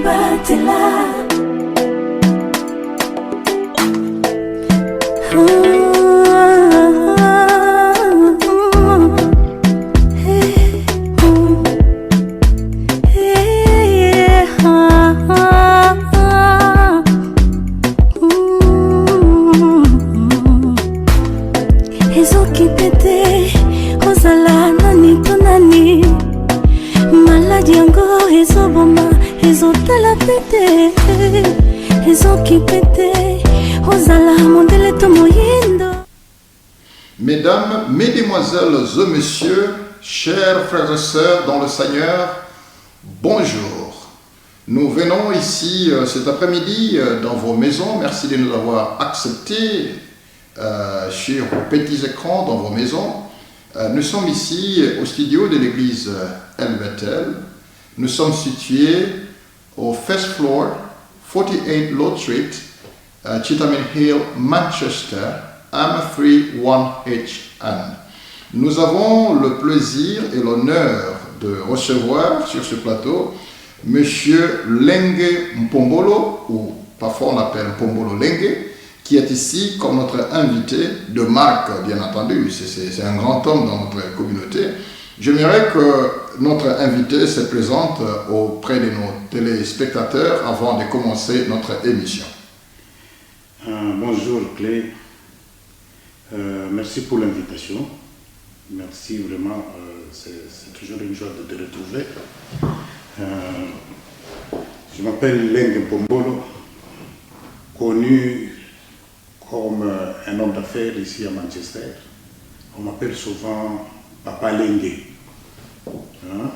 batela. Mesdames, mesdemoiselles et messieurs, chers frères et sœurs dans le Seigneur, bonjour. Nous venons ici cet après-midi dans vos maisons. Merci de nous avoir acceptés sur vos petits écrans dans vos maisons. Nous sommes ici au studio de l'église El Bethel. Nous sommes situés au first floor, 48 Lord Street, Chitamine Hill, Manchester, M31HN. Nous avons le plaisir et l'honneur de recevoir sur ce plateau Monsieur Lengue Mpombolo, ou parfois on l'appelle Mpombolo Lengue, qui est ici comme notre invité de marque, bien entendu. C'est un grand homme dans notre communauté. J'aimerais que notre invité se présente auprès de nos téléspectateurs avant de commencer notre émission. Bonjour Clé. Merci pour l'invitation. Merci vraiment, c'est toujours une joie de te retrouver. Je m'appelle Lengue Mpombolo, connu comme un homme d'affaires ici à Manchester. On m'appelle souvent Papa Lengue. Hein?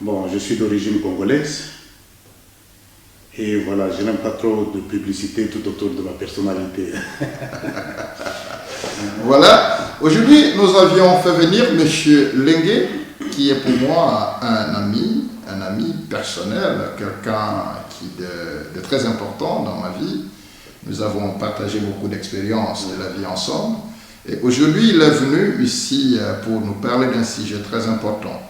Bon, je suis d'origine congolaise. Et voilà, je n'aime pas trop de publicité tout autour de ma personnalité. Voilà, aujourd'hui nous avions fait venir M. Lengue, qui est pour moi un ami personnel, quelqu'un de très important dans ma vie. Nous avons partagé beaucoup d'expériences de la vie ensemble. Et aujourd'hui, il est venu ici pour nous parler d'un sujet très important.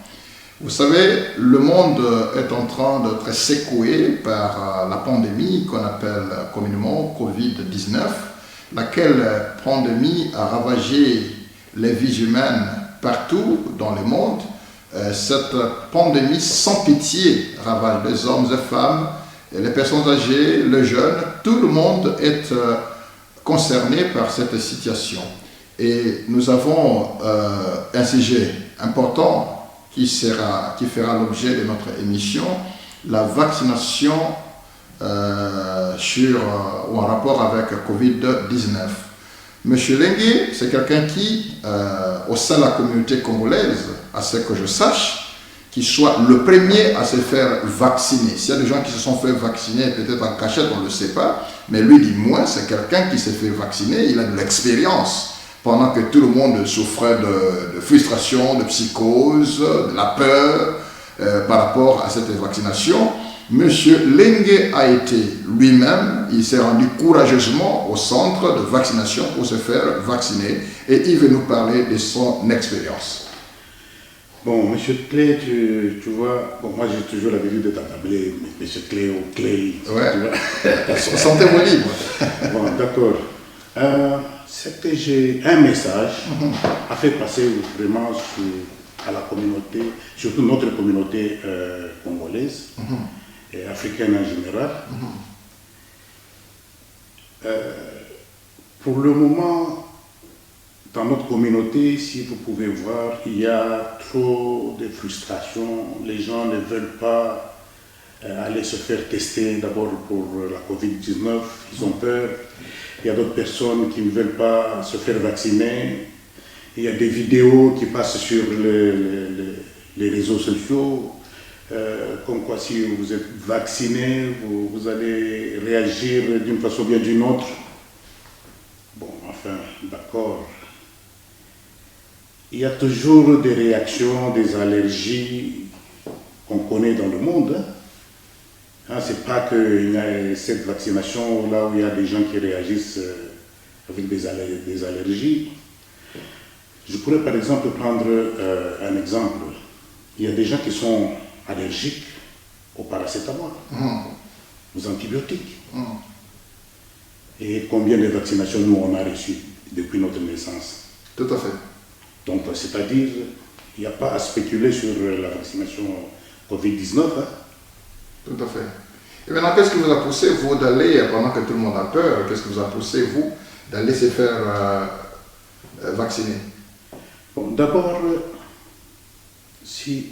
Vous savez, le monde est en train d'être secoué par la pandémie qu'on appelle communément Covid-19, laquelle pandémie a ravagé les vies humaines partout dans le monde. Cette pandémie sans pitié ravage les hommes et femmes, les personnes âgées, les jeunes. Tout le monde est concerné par cette situation. Et nous avons un sujet important qui fera l'objet de notre émission, la vaccination ou en rapport avec Covid-19. Monsieur Lengue, c'est quelqu'un qui, au sein de la communauté congolaise, à ce que je sache, qui soit le premier à se faire vacciner. S'il y a des gens qui se sont fait vacciner, peut-être en cachette, on ne le sait pas, mais lui, du moins, c'est quelqu'un qui s'est fait vacciner, il a de l'expérience. Pendant que tout le monde souffrait de frustration, de psychose, de la peur par rapport à cette vaccination, M. Lengue a été lui-même, il s'est rendu courageusement au centre de vaccination pour se faire vacciner et il veut nous parler de son expérience. Bon, M. Clé, tu vois, bon, moi j'ai toujours l'habitude de t'appeler M. Clé ou Clé. Ouais, sentez-vous libre. Bon, d'accord. C'est que j'ai un message à faire passer vraiment à la communauté, surtout notre communauté congolaise et africaine en général. Pour le moment, dans notre communauté, si vous pouvez voir, il y a trop de frustration. Les gens ne veulent pas aller se faire tester d'abord pour la Covid-19, ils ont peur. Il y a d'autres personnes qui ne veulent pas se faire vacciner. Il y a des vidéos qui passent sur les réseaux sociaux, comme quoi si vous êtes vacciné, vous allez réagir d'une façon ou bien d'une autre. Bon, enfin, d'accord. Il y a toujours des réactions, des allergies qu'on connaît dans le monde. Hein, c'est pas qu'il y a cette vaccination là où il y a des gens qui réagissent avec des allergies. Je pourrais par exemple prendre un exemple. Il y a des gens qui sont allergiques au paracétamol, aux antibiotiques. Et combien de vaccinations nous on a reçues depuis notre naissance? Tout à fait. Donc, c'est-à-dire, il n'y a pas à spéculer sur la vaccination Covid-19. Hein. Tout à fait. Et maintenant, qu'est-ce qui vous a poussé, vous, d'aller, pendant que tout le monde a peur, qu'est-ce qui vous a poussé, vous, d'aller se faire vacciner? Bon, d'abord, si,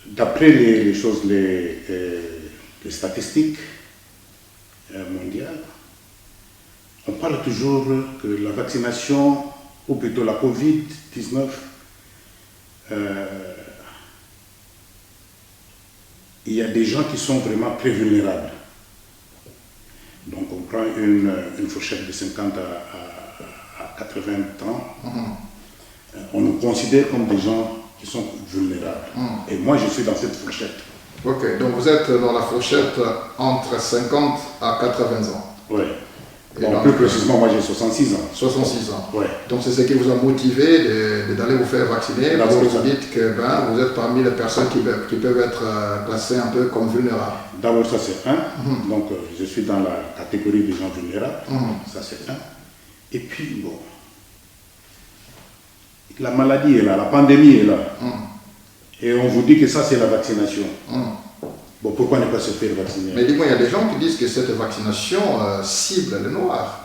d'après les choses, les statistiques mondiales, on parle toujours que la vaccination, ou plutôt la Covid-19, il y a des gens qui sont vraiment très vulnérables. Donc on prend une fourchette de 50 à 80 ans, on nous considère comme des gens qui sont vulnérables. Et moi je suis dans cette fourchette. Ok, donc vous êtes dans la fourchette entre 50 à 80 ans. Oui. Bon, plus précisément, moi j'ai 66 ans. 66 ans. Ouais. Donc c'est ce qui vous a motivé d'aller vous faire vacciner, parce que vous dites que vous êtes parmi les personnes qui peuvent être classées un peu comme vulnérables. D'abord ça c'est un, donc je suis dans la catégorie des gens vulnérables, ça c'est un. Et puis bon, la maladie est là, la pandémie est là, et on vous dit que ça c'est la vaccination. Bon, pourquoi ne pas se faire vacciner? Mais dis-moi, il y a des gens qui disent que cette vaccination cible les Noirs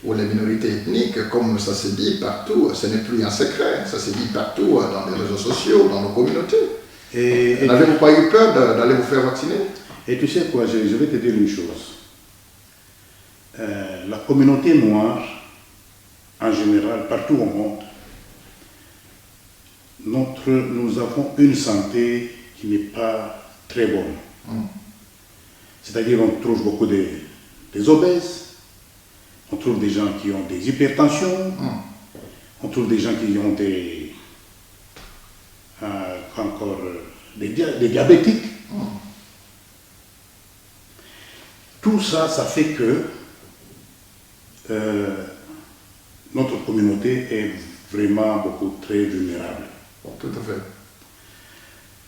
ou les minorités ethniques, comme ça se dit partout. Ce n'est plus un secret, ça se dit partout dans les réseaux sociaux, dans nos communautés. Et n'avez-vous pas eu peur d'aller vous faire vacciner? Et tu sais quoi, je vais te dire une chose. La communauté noire, en général, partout au monde, nous avons une santé qui n'est pas très bonne. C'est-à-dire on trouve beaucoup des obèses, on trouve des gens qui ont des hypertensions, on trouve des gens qui ont des diabétiques. Tout ça, ça fait que notre communauté est vraiment beaucoup très vulnérable. Tout à fait.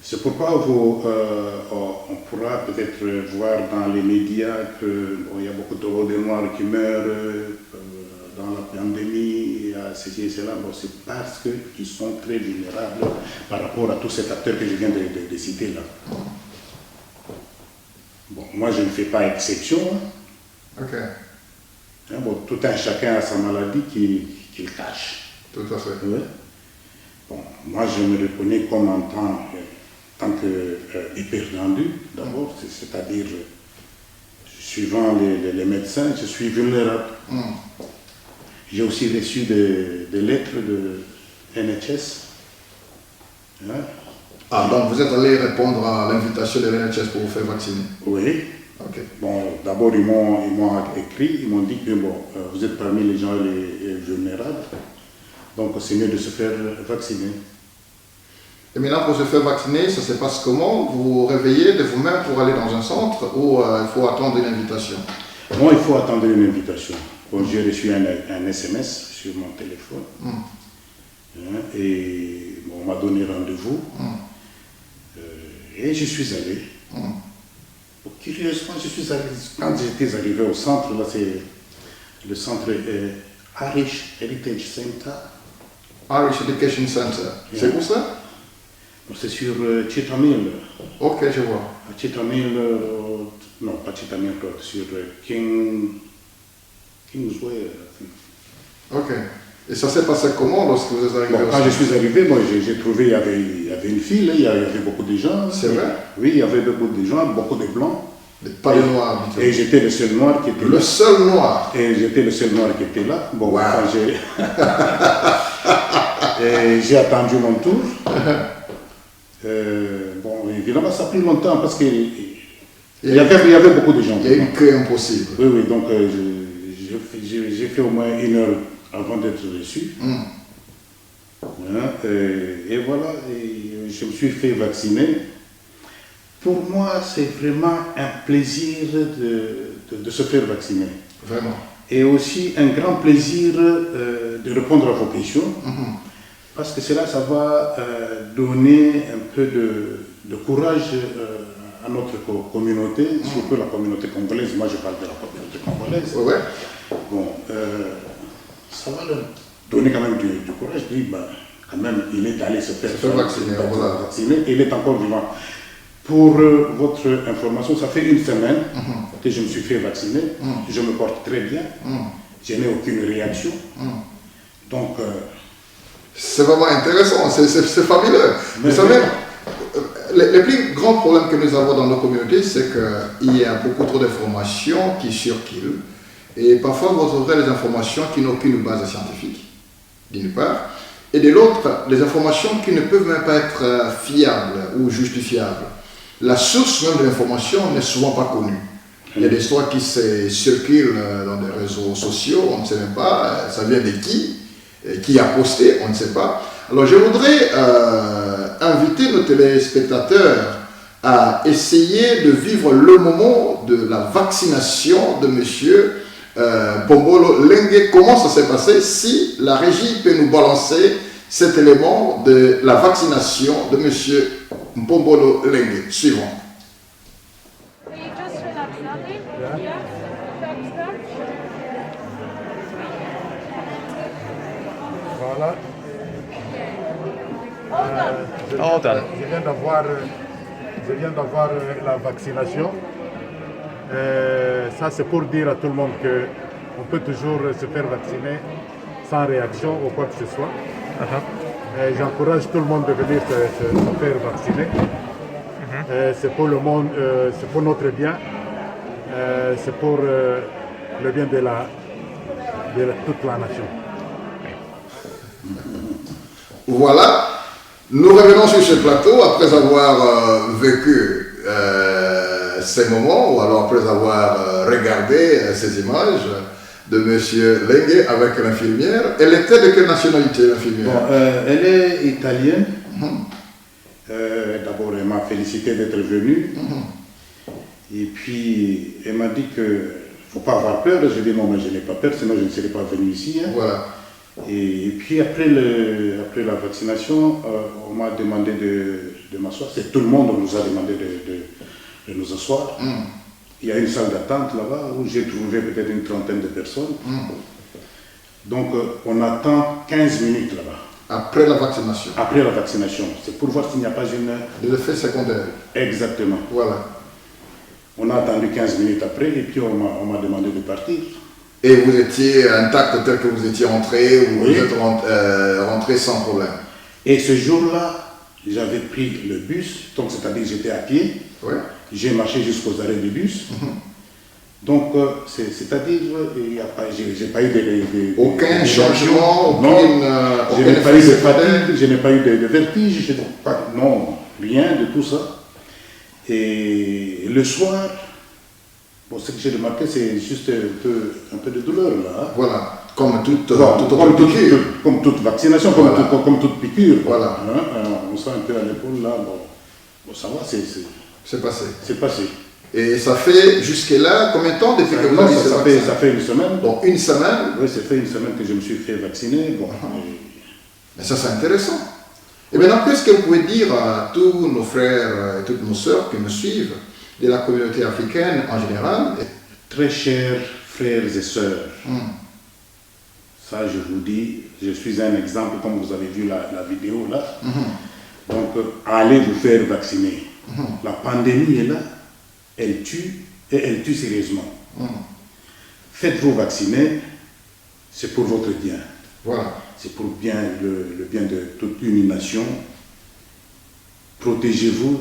C'est pourquoi on pourra peut-être voir dans les médias qu'il y a beaucoup de Noirs qui meurent dans la pandémie, il y a ceci et cela. Bon, c'est parce qu'ils sont très vulnérables par rapport à tous ces facteurs que je viens de citer là. Bon, moi je ne fais pas exception. Ok. Bon, tout un chacun a sa maladie qu'il cache. Tout à fait. Ouais. Bon, moi je me reconnais comme en tant que hypertendu, d'abord, c'est-à-dire, suivant les médecins, je suis vulnérable. J'ai aussi reçu des lettres de NHS. Hein? Ah, donc vous êtes allé répondre à l'invitation de l'NHS pour vous faire vacciner? Oui. Ok. Bon, d'abord, ils m'ont écrit, ils m'ont dit que bon, vous êtes parmi les gens les vulnérables, donc c'est mieux de se faire vacciner. Et maintenant, pour se faire vacciner, ça se passe comment? Vous vous réveillez de vous-même pour aller dans un centre ou il faut attendre une invitation? Non, il faut attendre une invitation. Bon, j'ai reçu un SMS sur mon téléphone et bon, on m'a donné rendez-vous et je suis allé. Bon, curieusement, je suis allé. Quand j'étais arrivé au centre, là c'est le centre Irish Heritage Center. Irish Education Center. C'est où ça? C'est sur Cheetham Hill. Ok, je vois. Cheetham Hill Road, non pas Cheetham Hill Road, sur Kingsway, I think. Ok. Et ça s'est passé comment lorsque vous êtes arrivé au Quand je centre? suis arrivé, bon, j'ai trouvé il y avait une file, il y avait beaucoup de gens. C'est vrai? Oui, il y avait beaucoup de gens, beaucoup de blancs. Pas les noirs, habituellement. Et j'étais le seul noir qui était là. Le seul noir? Et j'étais le seul noir qui était là. Bon, Wow. quand j'ai attendu mon tour. Bon, évidemment, ça a pris longtemps parce qu'il y avait beaucoup de gens. Il y a une queue impossible. Oui, oui, donc j'ai fait au moins 1 heure avant d'être reçu. Et voilà, et je me suis fait vacciner. Pour moi, c'est vraiment un plaisir de se faire vacciner. Vraiment. Et aussi un grand plaisir de répondre à vos questions. Parce que cela, ça va donner un peu de courage à notre communauté, surtout la communauté congolaise. Moi, je parle de la communauté congolaise. Ouais. Bon, ça va leur donner quand même du courage. Puis, bah, quand même, il est allé se faire vacciner, voilà. vacciner. Il est encore vivant. Pour votre information, ça fait une semaine que je me suis fait vacciner. Je me porte très bien. Je n'ai aucune réaction. Donc, c'est vraiment intéressant, c'est fabuleux. Vous savez, les plus grands problèmes que nous avons dans nos communautés, c'est qu'il y a beaucoup trop d'informations qui circulent. Et parfois, vous retrouverez des informations qui n'ont aucune base scientifique, d'une part. Et de l'autre, des informations qui ne peuvent même pas être fiables ou justifiables. La source même de l'information n'est souvent pas connue. Il y a des histoires qui circulent dans des réseaux sociaux, on ne sait même pas, ça vient de qui a posté, on ne sait pas. Alors je voudrais inviter nos téléspectateurs à essayer de vivre le moment de la vaccination de monsieur Mpombolo Lengue. Comment ça s'est passé? Si la régie peut nous balancer cet élément de la vaccination de monsieur Mpombolo Lengue. Suivant. Voilà. Je viens d'avoir la vaccination. Ça, c'est pour dire à tout le monde qu'on peut toujours se faire vacciner sans réaction ou quoi que ce soit. J'encourage tout le monde de venir se faire vacciner. C'est pour le monde, c'est pour notre bien, c'est pour le bien de toute la nation. Voilà, nous revenons sur ce plateau après avoir vécu ces moments, ou alors après avoir regardé ces images de M. Lengue avec l'infirmière. Elle était de quelle nationalité, l'infirmière? Elle est italienne. D'abord, elle m'a félicité d'être venue. Et puis, elle m'a dit qu'il ne faut pas avoir peur. Je dis non, mais je n'ai pas peur, sinon je ne serais pas venu ici. Voilà. Et puis après la vaccination, on m'a demandé de m'asseoir. C'est tout le monde nous a demandé de nous asseoir. Il y a une salle d'attente là-bas où j'ai trouvé peut-être une trentaine de personnes. Donc on attend 15 minutes là-bas. Après la vaccination. Après la vaccination. C'est pour voir s'il n'y a pas une... De l'effet secondaire. Exactement. Voilà. On a attendu 15 minutes après et puis on m'a demandé de partir. Et vous étiez intact tel que vous étiez rentré, ou Oui. vous êtes rentré sans problème? Et ce jour-là, j'avais pris le bus, donc c'est-à-dire j'étais à pied. Oui. J'ai marché jusqu'aux arrêts du bus. Donc, c'est-à-dire, j'ai pas eu aucun changement, je n'ai pas eu de fatigue, je n'ai pas eu de vertige, non, rien de tout ça. Et le soir, bon, ce que j'ai remarqué, c'est juste un peu de douleur là. Voilà, comme toute piqûre. Comme toute vaccination, voilà. comme toute piqûre. Voilà. On sent un peu à l'épaule là, bon, ça va, c'est passé. C'est passé. Et ça fait jusque-là combien de temps depuis que vous avez ça fait une semaine. Donc une semaine? Oui, ça fait une semaine que je me suis fait vacciner. Bon, mais ça c'est intéressant. Et maintenant, qu'est-ce que vous pouvez dire à tous nos frères et toutes nos sœurs qui nous suivent de la communauté africaine en général? Très chers frères et sœurs, ça je vous dis, je suis un exemple comme vous avez vu la vidéo là. Donc allez vous faire vacciner. La pandémie est là, elle tue et elle tue sérieusement. Faites-vous vacciner, c'est pour votre bien. Voilà. C'est pour le bien de toute une nation. Protégez-vous.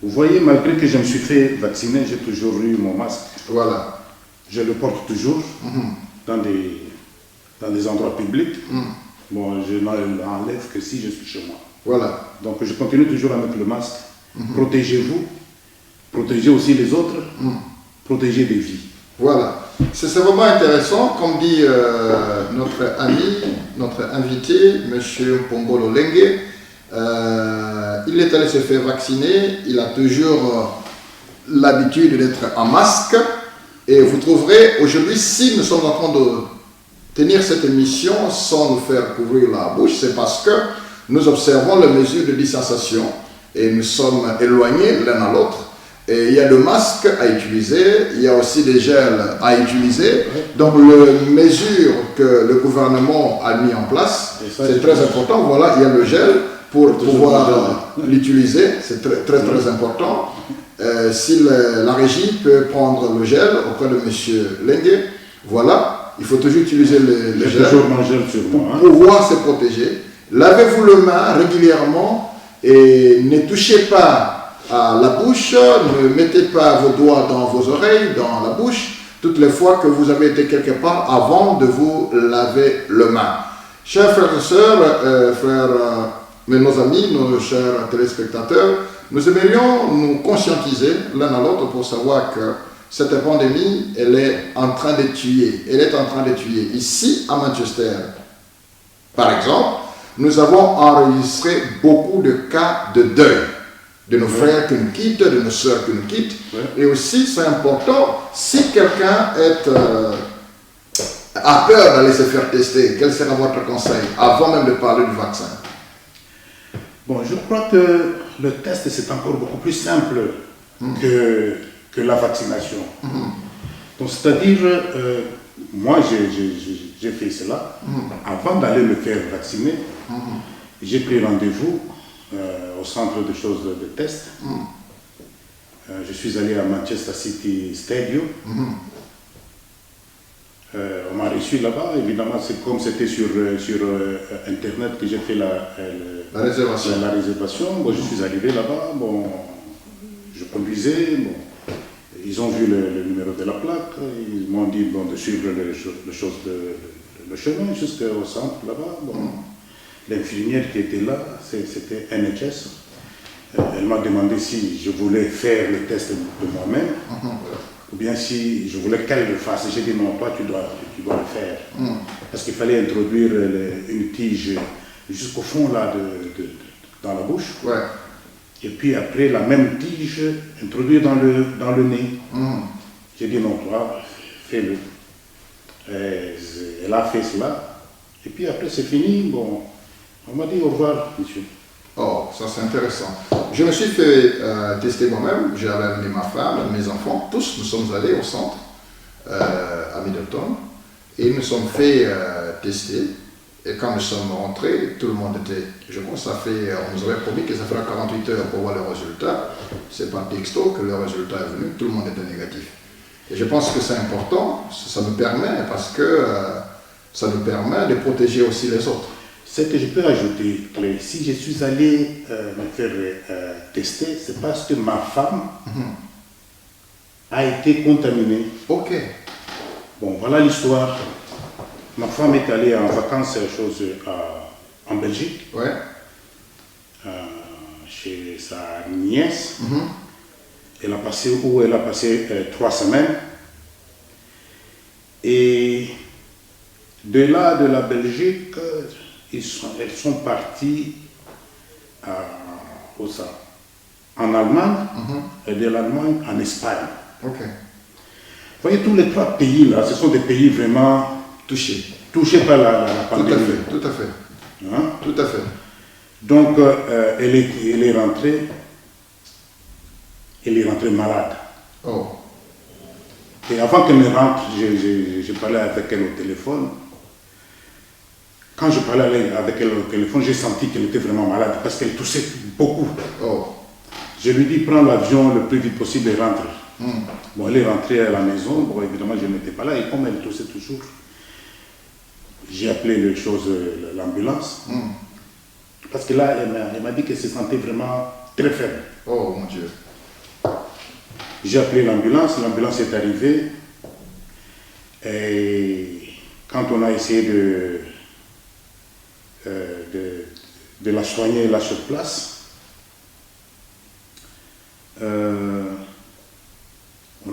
Vous voyez, malgré que je me suis fait vacciner, j'ai toujours eu mon masque. Voilà. Je le porte toujours dans des endroits publics. Bon, je n'enlève que si je suis chez moi. Voilà. Donc je continue toujours à mettre le masque. Protégez-vous. Protégez aussi les autres. Protégez des vies. Voilà. C'est vraiment intéressant, comme dit notre ami, notre invité, M. Mpombolo Lengue. Il est allé se faire vacciner, il a toujours l'habitude d'être en masque. Et vous trouverez aujourd'hui, si nous sommes en train de tenir cette émission sans nous faire couvrir la bouche, c'est parce que nous observons les mesures de distanciation et nous sommes éloignés l'un à l'autre. Et il y a le masque à utiliser, il y a aussi des gels à utiliser. Donc les mesures que le gouvernement a mis en place, c'est très important. Voilà, il y a le gel pour pouvoir l'utiliser, c'est très important. Si la régie peut prendre le gel auprès de M. Lengue, voilà, il faut toujours utiliser le gel pour pouvoir se protéger. Lavez-vous les mains régulièrement et ne touchez pas à la bouche, ne mettez pas vos doigts dans vos oreilles, dans la bouche, toutes les fois que vous avez été quelque part avant de vous laver les mains. Chers frères et sœurs, mais nos amis, nos chers téléspectateurs, nous aimerions nous conscientiser l'un à l'autre pour savoir que cette pandémie, elle est en train de tuer. Elle est en train de tuer. Ici, à Manchester, par exemple, nous avons enregistré beaucoup de cas de deuil de nos frères qui nous quittent, de nos sœurs qui nous quittent. Et aussi, c'est important, si quelqu'un a peur d'aller se faire tester, quel sera votre conseil avant même de parler du vaccin? Bon, je crois que le test, c'est encore beaucoup plus simple que la vaccination. Donc, c'est-à-dire, moi, j'ai fait cela. Avant d'aller me faire vacciner, j'ai pris rendez-vous au centre de choses de test. Je suis allé à Manchester City Stadium. On m'a reçu là-bas. Évidemment, c'est comme c'était sur Internet que j'ai fait la réservation. Bon, je suis arrivé là-bas. Bon, je conduisais. Bon, ils ont vu le numéro de la plaque. Ils m'ont dit de suivre le chemin jusqu'au centre là-bas. Bon. L'infirmière qui était là, c'était NHS. Elle m'a demandé si je voulais faire le test de moi-même ou bien si je voulais qu'elle le fasse. J'ai dit non, toi tu dois le faire. Parce qu'il fallait introduire une tige jusqu'au fond là dans la bouche. Et puis après la même tige introduire dans le nez. J'ai dit non, toi fais-le. Elle a fait cela. Et puis après c'est fini. Bon. On m'a dit au revoir, monsieur. Oh, ça c'est intéressant. Je me suis fait tester moi-même. J'avais amené ma femme, mes enfants, tous nous sommes allés au centre à Middleton et nous sommes fait tester. Et quand nous sommes rentrés, tout le monde était, je pense, on nous avait promis que ça fera 48 heures pour voir le résultat. C'est par texto que le résultat est venu, tout le monde était négatif. Et je pense que c'est important, ça me permet, parce que ça nous permet de protéger aussi les autres. Ce que je peux ajouter, Claire, si je suis allé me faire tester, c'est parce que ma femme a été contaminée. Ok. Bon, voilà l'histoire. Ma femme est allée en vacances en Belgique, chez sa nièce. Elle a passé 3 semaines. Et de là, de la Belgique, elles sont parties en Allemagne et de l'Allemagne en Espagne. Vous voyez, tous les 3 pays là, ce sont des pays vraiment touchés par la pandémie. Tout à fait. Hein? Tout à fait. Donc, elle est rentrée malade. Et avant qu'elle ne rentre, j'ai parlé avec elle au téléphone. Quand je parlais avec elle au téléphone, j'ai senti qu'elle était vraiment malade parce qu'elle toussait beaucoup. Je lui dis, prends l'avion le plus vite possible et rentre. Bon, elle est rentrée à la maison. Bon, évidemment, je n'étais pas là. Et comme elle toussait toujours, j'ai appelé l'ambulance. Parce que là, elle m'a dit qu'elle se sentait vraiment très faible. Oh mon Dieu. J'ai appelé l'ambulance est arrivée. Et quand on a essayé de la soigner là sur place, on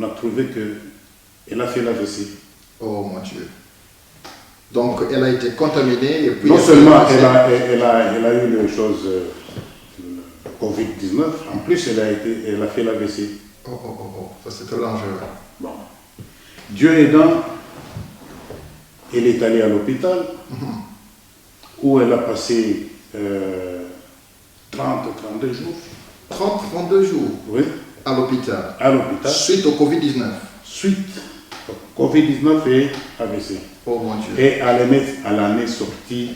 a trouvé qu'elle a fait l'AVC. Oh mon Dieu. Donc elle a été contaminée et puis... Non seulement elle a eu le Covid-19, en plus elle a fait l'AVC. Ça c'est très dangereux. Bon. Dieu aidant, Elle est allée à l'hôpital, où elle a passé 30-32 jours. 30-32 jours Oui, à l'hôpital. à l'hôpital. Suite au Covid-19. Suite au Covid-19 et AVC. Oh mon Dieu. Et elle en est sortie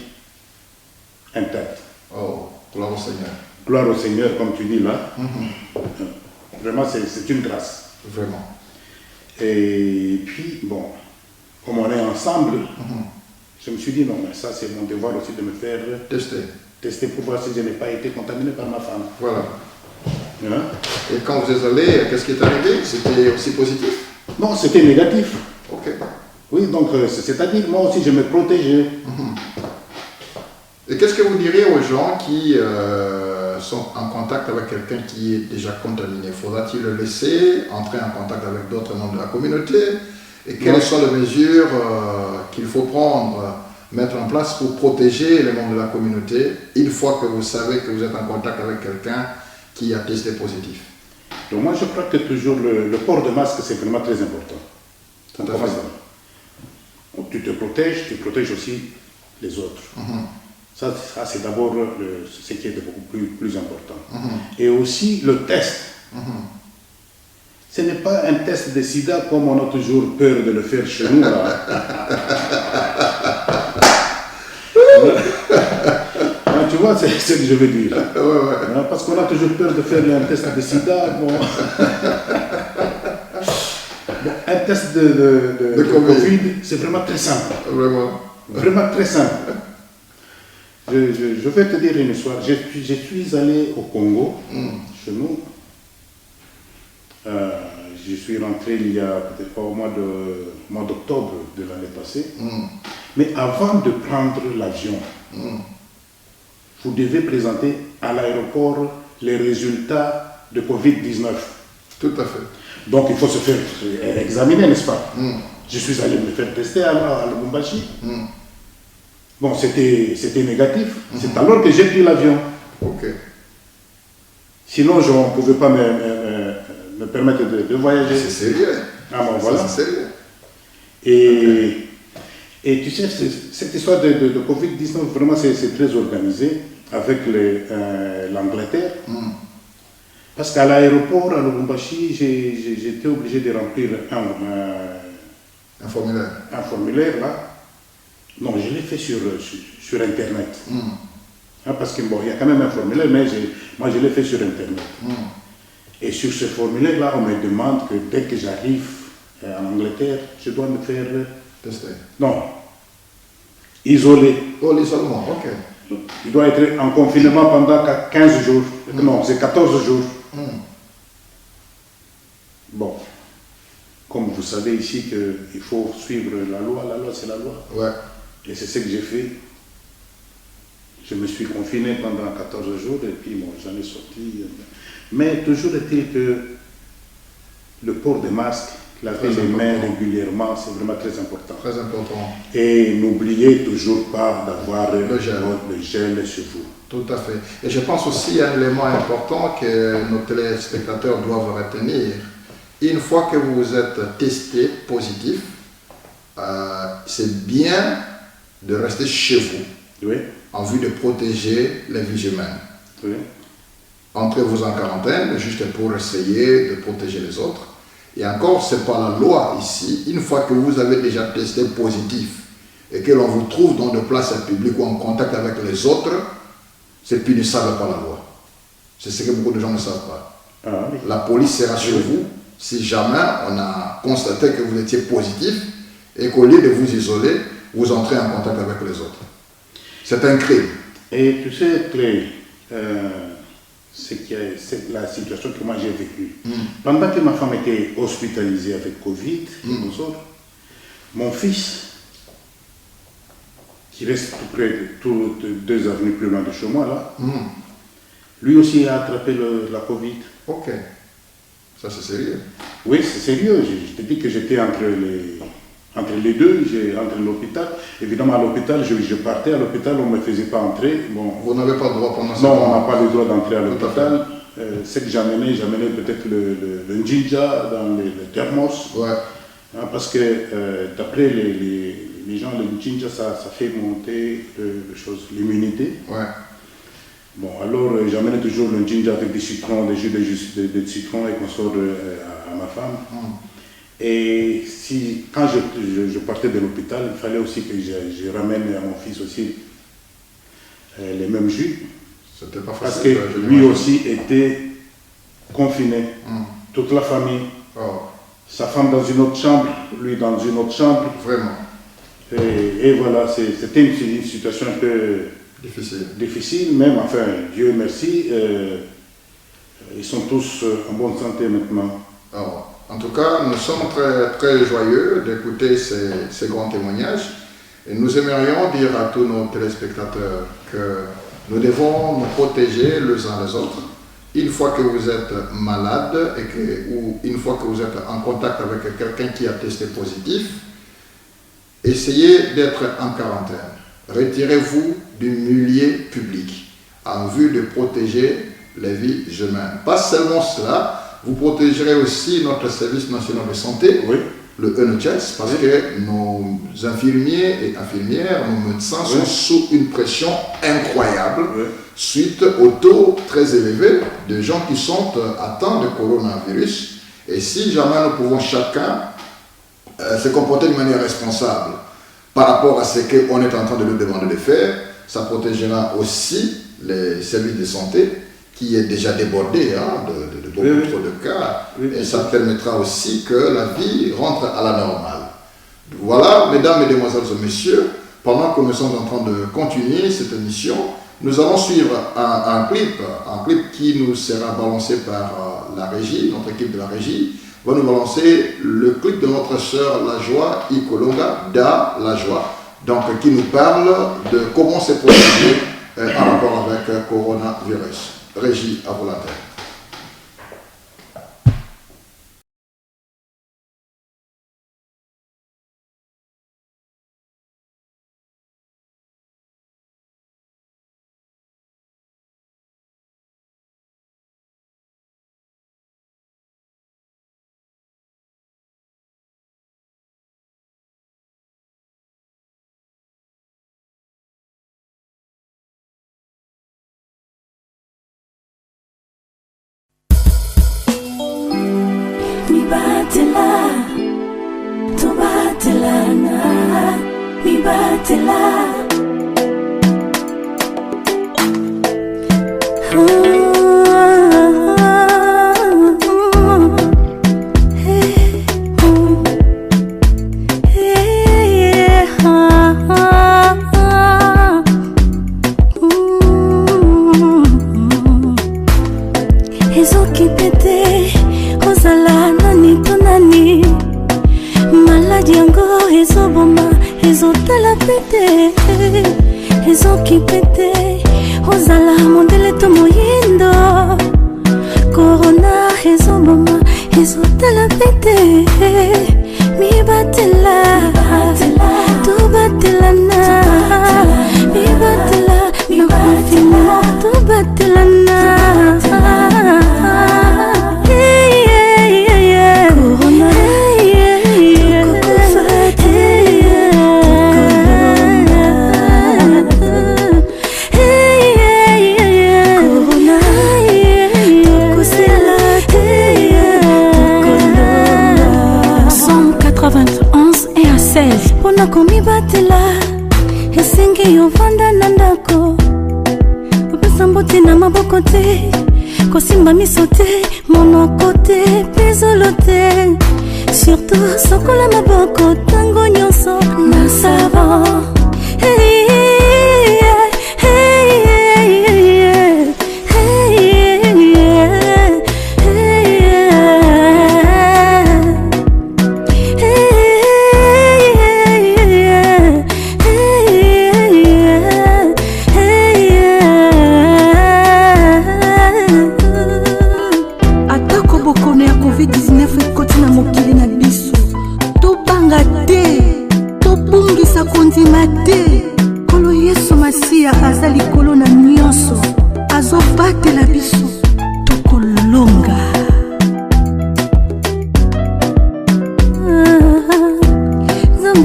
intacte. Oh, gloire au Seigneur. Gloire au Seigneur, comme tu dis là. Vraiment, c'est une grâce. Vraiment. Et puis, bon, comme on est ensemble, je me suis dit, non, mais ça, c'est mon devoir aussi de me faire tester pour voir si je n'ai pas été contaminé par ma femme. Voilà. Hein? Et quand vous êtes allé, qu'est-ce qui est arrivé? C'était aussi positif? Non, c'était négatif. Ok. Oui, donc, c'est-à-dire, moi aussi, je me protégeais. Et qu'est-ce que vous diriez aux gens qui sont en contact avec quelqu'un qui est déjà contaminé? Faudra-t-il le laisser entrer en contact avec d'autres membres de la communauté? Et quelles sont les mesures qu'il faut prendre, mettre en place pour protéger les membres de la communauté une fois que vous savez que vous êtes en contact avec quelqu'un qui a testé positif? Donc moi, je crois que toujours le port de masque, c'est vraiment très important. Tout à fait. Donc, tu te protèges, tu protèges aussi les autres. Ça c'est d'abord ce qui est beaucoup plus important. Et aussi le test. Ce n'est pas un test de sida comme on a toujours peur de le faire chez nous. Là. Tu vois, c'est ce que je veux dire. Parce qu'on a toujours peur de faire un test de sida. Bon. Un test de Covid, c'est vraiment très simple. Vraiment très simple. Je vais te dire une histoire. Je suis allé au Congo, chez nous. Je suis rentré il y a peut-être pas au mois d'octobre de l'année passée. Mais avant de prendre l'avion, vous devez présenter à l'aéroport les résultats de Covid-19. Tout à fait. Donc il faut se faire examiner, n'est-ce pas? Je suis allé me faire tester à Lubumbashi. Bon, c'était négatif. C'est alors que j'ai pris l'avion. Ok. Sinon, je ne pouvais pas me permettre de voyager. C'est sérieux. Ah bon, voilà. C'est sérieux. Et tu sais, cette histoire de Covid-19, vraiment, c'est très organisé avec l'Angleterre. Parce qu'à l'aéroport, à Lubumbashi, j'étais obligé de remplir Un formulaire. Un formulaire, là. Non, je l'ai fait sur Internet. Parce qu'il y a quand même un formulaire, mais moi, je l'ai fait sur Internet. Et sur ce formulaire-là, on me demande que dès que j'arrive en Angleterre, je dois me faire... Tester. Non. Isolé. Oh, l'isolement, ok. Il doit être en confinement pendant 15 jours. Non, c'est 14 jours. Bon. Comme vous savez ici qu'il faut suivre la loi c'est la loi. Ouais. Et c'est ce que j'ai fait. Je me suis confiné pendant 14 jours et puis bon, j'en ai sorti. Mais toujours est-il que le port des masques, laver les mains régulièrement, c'est vraiment très important. Très important. Et n'oubliez toujours pas d'avoir le gel sur vous. Tout à fait. Et je pense aussi à un élément important que nos téléspectateurs doivent retenir. Une fois que vous êtes testé positif, c'est bien de rester chez vous, en vue de protéger les vies humaines. Entrez-vous en quarantaine, juste pour essayer de protéger les autres. Et encore, ce n'est pas la loi ici. Une fois que vous avez déjà testé positif et que l'on vous trouve dans des places publiques ou en contact avec les autres, c'est punissable par la loi. C'est ce que beaucoup de gens ne savent pas. La police sera chez vous si jamais on a constaté que vous étiez positif et qu'au lieu de vous isoler, vous entrez en contact avec les autres. C'est un crime. Et tu sais, Clay, c'est la situation que moi j'ai vécue. Pendant que ma femme était hospitalisée avec Covid, mon fils, qui reste tout près, 2 avenues plus loin de chez moi, là, lui aussi a attrapé la Covid. Ok. Ça, c'est sérieux. Oui, c'est sérieux. Je te dis que j'étais entre les deux, entre l'hôpital. Évidemment, à l'hôpital, je partais à l'hôpital, on ne me faisait pas entrer. Bon, vous n'avez pas le droit pendant ce temps? Non, on n'a temps. pas le droit d'entrer à l'hôpital. Ce que j'amenais peut-être le njinja dans les thermos. Ouais. Parce que d'après les les gens, le ginger, ça fait monter l'immunité. Ouais. Bon, alors j'amène toujours le ginger avec des citrons, des jus de citron et qu'on sort à ma femme. Et quand je partais de l'hôpital, il fallait aussi que je ramène à mon fils aussi les mêmes jus. C'était pas parce facile. Parce que lui aussi était confiné. Toute la famille. Oh. Sa femme dans une autre chambre, lui dans une autre chambre. Vraiment. Et voilà, c'était une situation un peu difficile, même, enfin, Dieu merci, ils sont tous en bonne santé maintenant. Alors, en tout cas, nous sommes très, très joyeux d'écouter ces grands témoignages et nous aimerions dire à tous nos téléspectateurs que nous devons nous protéger les uns les autres. Une fois que vous êtes malade ou une fois que vous êtes en contact avec quelqu'un qui a testé positif, essayez d'être en quarantaine. Retirez-vous du milieu public en vue de protéger les vies humaines. Pas seulement cela, vous protégerez aussi notre service national de santé, le NHS, parce que nos infirmiers et infirmières, nos médecins sont sous une pression incroyable suite au taux très élevé de gens qui sont atteints de coronavirus. Et si jamais nous pouvons chacun se comporter de manière responsable par rapport à ce qu'on est en train de nous demander de faire, ça protégera aussi les services de santé qui est déjà débordé de beaucoup trop de cas, et ça permettra aussi que la vie rentre à la normale. Voilà, mesdames, mesdemoiselles et messieurs, pendant que nous sommes en train de continuer cette émission, nous allons suivre un clip qui nous sera balancé par la régie, notre équipe de la régie, va nous balancer le clip de notre sœur La Joie, Ikolonga, La Joie, donc qui nous parle de comment se protéger en rapport avec coronavirus. Régie à volontaire.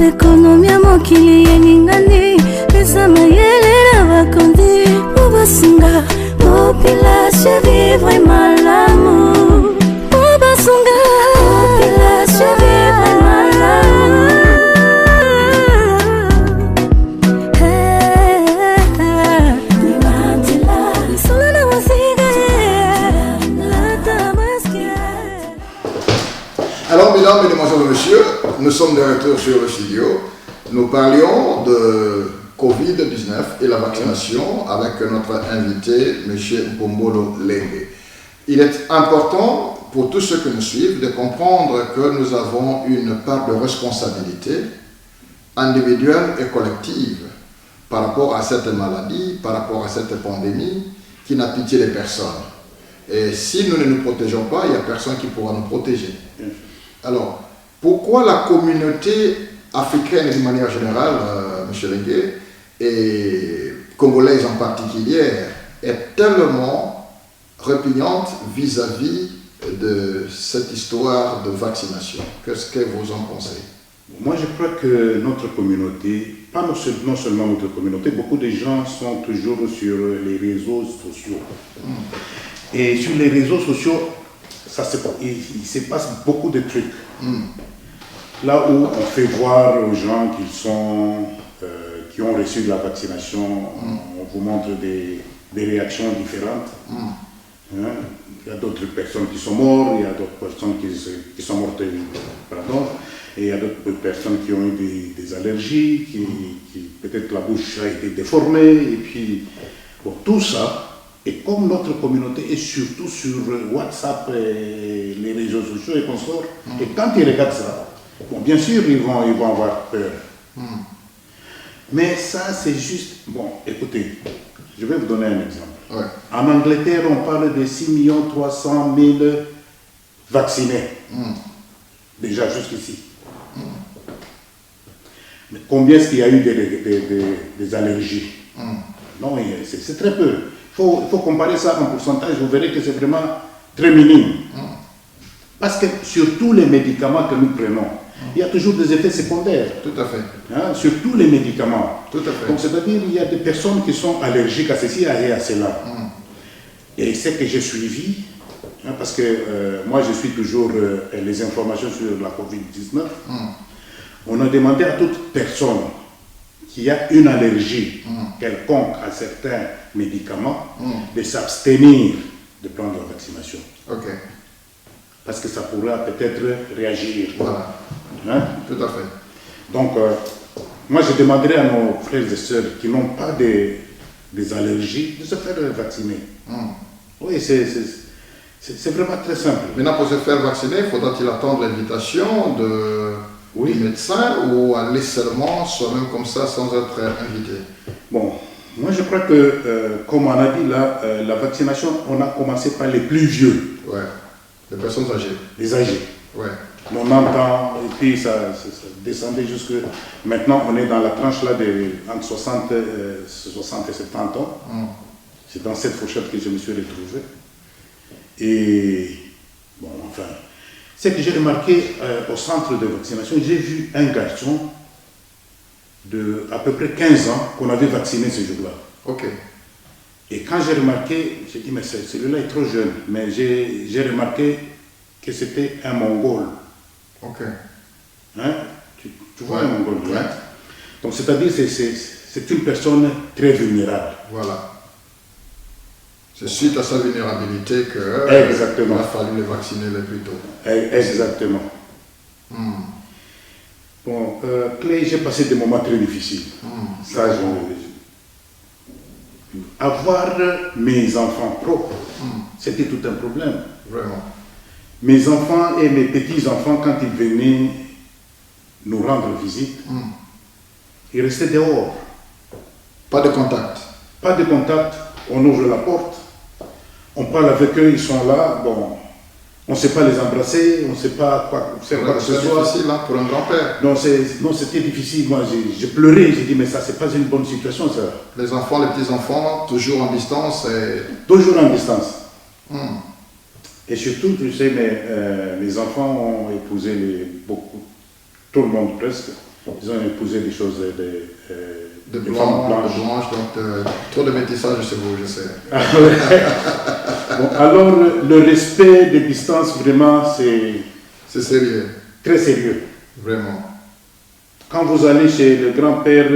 Ekonomi ya mokili nous sommes de retour sur le studio. Nous parlions de Covid-19 et la vaccination avec notre invité, M. Mpombolo Lengue. Il est important pour tous ceux qui nous suivent de comprendre que nous avons une part de responsabilité individuelle et collective par rapport à cette maladie, par rapport à cette pandémie qui n'a pitié des personnes. Et si nous ne nous protégeons pas, il n'y a personne qui pourra nous protéger. Alors, pourquoi la communauté africaine de manière générale, M. Lengue, et congolaise en particulier, est tellement répugnante vis-à-vis de cette histoire de vaccination? Qu'est-ce que vous en pensez? Moi, je crois que notre communauté, pas non seulement notre communauté, beaucoup de gens sont toujours sur les réseaux sociaux. Et sur les réseaux sociaux, il se passe beaucoup de trucs. Là où on fait voir aux gens qui ont reçu de la vaccination, on vous montre des réactions différentes. Il y a d'autres personnes qui sont mortes, il y a d'autres personnes qui sont mortes, pardon, et il y a d'autres personnes qui ont eu des allergies, qui peut-être la bouche a été déformée, et puis bon, tout ça. Et comme notre communauté est surtout sur WhatsApp et les réseaux sociaux et consorts, et quand ils regardent ça, bon, bien sûr ils vont avoir peur. Mais ça c'est juste, bon, écoutez, je vais vous donner un exemple. Ouais. En Angleterre, on parle de 6 300 000 vaccinés. Déjà jusqu'ici. Mais combien est-ce qu'il y a eu des allergies? Non, c'est très peu. Il faut comparer ça en pourcentage, vous verrez que c'est vraiment très minime. Parce que sur tous les médicaments que nous prenons, il y a toujours des effets secondaires. Tout à fait. Sur tous les médicaments. Tout à fait. Donc c'est-à-dire qu'il y a des personnes qui sont allergiques à ceci et à cela. Et c'est que j'ai suivi, parce que moi je suis toujours les informations sur la COVID-19, on a demandé à toute personne qui a une allergie quelconque à certains médicaments de s'abstenir de prendre la vaccination. Ok. Parce que ça pourra peut-être réagir. Voilà. Tout à fait. Donc, moi je demanderais à nos frères et sœurs qui n'ont pas des allergies de se faire vacciner. Oui, c'est vraiment très simple. Maintenant, pour se faire vacciner, faudra-t-il attendre l'invitation du médecin ou aller seulement soi-même comme ça sans être invité? Bon, moi je crois que, comme on a dit là, la vaccination, on a commencé par les plus vieux. Ouais, les personnes âgées. Les âgés. Ouais. 90 ans, et puis ça descendait jusque... Maintenant, on est dans la tranche là entre 60 et 70 ans. C'est dans cette fourchette que je me suis retrouvé. Et, bon, enfin, ce que j'ai remarqué au centre de vaccination, j'ai vu un garçon de à peu près 15 ans qu'on avait vacciné ce jour-là. Ok. Et quand j'ai remarqué, j'ai dit, mais celui-là est trop jeune. Mais j'ai remarqué que c'était un Mongol. Ok. Tu vois un Mongol, Donc, c'est-à-dire que c'est une personne très vulnérable. Voilà. C'est suite à sa vulnérabilité qu'il a fallu le vacciner le plus tôt. Exactement. Bon, Clay, j'ai passé des moments très difficiles. Avoir mes enfants propres, c'était tout un problème. Vraiment. Mes enfants et mes petits-enfants, quand ils venaient nous rendre visite, ils restaient dehors. Pas de contact. Pas de contact. On ouvre la porte, on parle avec eux, ils sont là. Bon, on ne sait pas les embrasser, on ne sait pas quoi faire quoi que ce soit. C'est difficile pour un grand-père. Non, c'était difficile. Moi, j'ai pleuré. J'ai dit, mais ça, c'est pas une bonne situation, ça. Les enfants, les petits-enfants, toujours en distance. Toujours en distance. Et surtout, tu sais, mes enfants ont épousé tout le monde presque. Ils ont épousé des choses de blanches, donc trop de métissage chez vous, je sais. Bon, alors, le respect des distances, vraiment, c'est sérieux. Très sérieux. Vraiment. Quand vous allez chez le grand-père,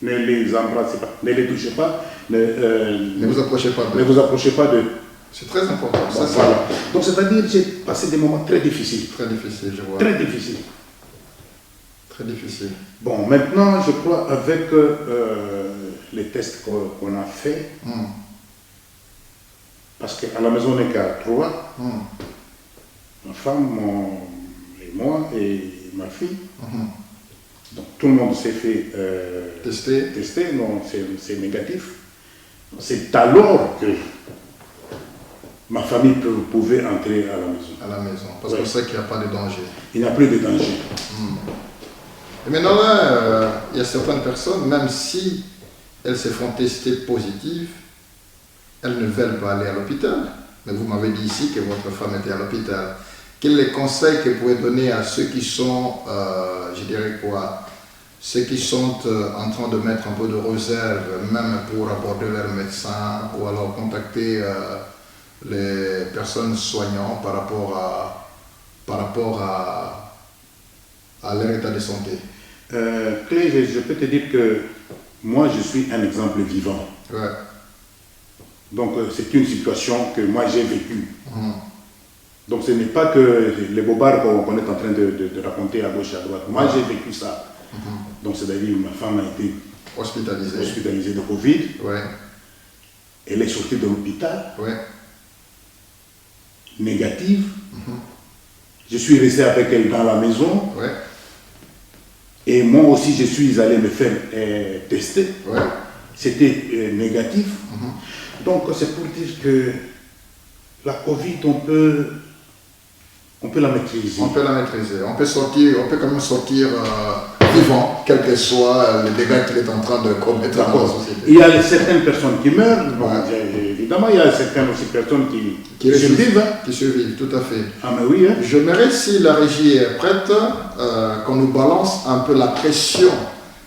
ne les embrassez pas, ne les touchez pas, ne vous approchez pas d'eux. Ne vous approchez pas d'eux. C'est très important. Bon, voilà. Donc, c'est-à-dire que j'ai passé des moments très difficiles. Très difficiles, je vois. Très difficiles. Très difficile. Bon, maintenant, je crois, avec les tests qu'on a faits, parce qu'à la maison, on n'est qu'à 3, ma femme, et moi et ma fille. Donc, tout le monde s'est fait tester, non, c'est négatif. C'est alors que ma famille pouvait entrer à la maison. À la maison, parce qu'on sait qu'il n'y a pas de danger. Il n'y a plus de danger. Et maintenant là, il y a certaines personnes, même si elles se font tester positives, elles ne veulent pas aller à l'hôpital. Mais vous m'avez dit ici que votre femme était à l'hôpital. Quels sont les conseils que vous pouvez donner à ceux qui sont, je dirais quoi, ceux qui sont en train de mettre un peu de réserve, même pour aborder leur médecin, ou alors contacter les personnes soignantes par rapport à leur état de santé? Clé, je peux te dire que moi, je suis un exemple vivant. Ouais. Donc, c'est une situation que moi, j'ai vécue. Donc, ce n'est pas que les bobards qu'on est en train de raconter à gauche et à droite. Moi, j'ai vécu ça. Donc, c'est-à-dire ma femme a été hospitalisée de Covid. Ouais. Elle est sortie de l'hôpital. Ouais. Négative. Je suis resté avec elle dans la maison. Ouais. Et moi aussi, je suis allé me faire tester. Ouais. C'était négatif. Donc, c'est pour dire que la Covid, on peut la maîtriser. On peut la maîtriser. On peut quand même sortir vivant, quel que soit le dégât qu'il est en train de commettre dans la société. Il y a certaines personnes qui meurent. Bon, évidemment, il y a certaines aussi personnes qui survivent. Qui survivent, tout à fait. Ah, mais oui. Hein. J'aimerais, si la régie est prête, qu'on nous balance un peu la pression